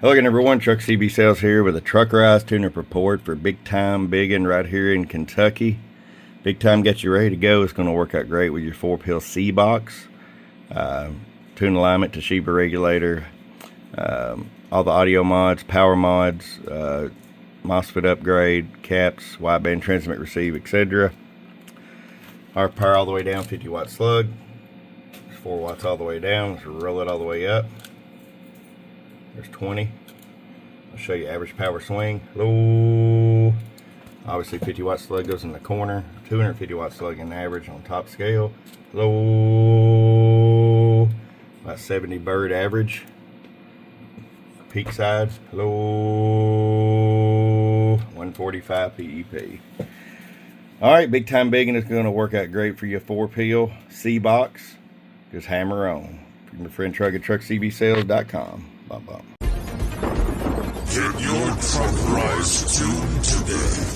Hello again everyone, Truck CB Sales here with a Truckerized tune-up report for Big Time Biggin right here in Kentucky. Big Time got you ready to go. It's going to work out great with your 4-pill C box, tune alignment, Toshiba regulator, all the audio mods, power mods, MOSFET upgrade, caps, wideband transmit receive, etc. Our power all the way down, 50 watt slug. 4 watts all the way down. Let's roll it all the way up. There's 20. I'll show you average power swing. Low. Obviously 50 watt slug goes in the corner. 250 watt slug in average on top scale. Low. About 70 bird average. Peak sides. Low. 145 PEP. Alright, Big Time Biggin is going to work out great for your 4-pill C box. Just hammer on. From your friend Truck at truckcbsales.com. Bye-bye. Get your Truckerized tune today.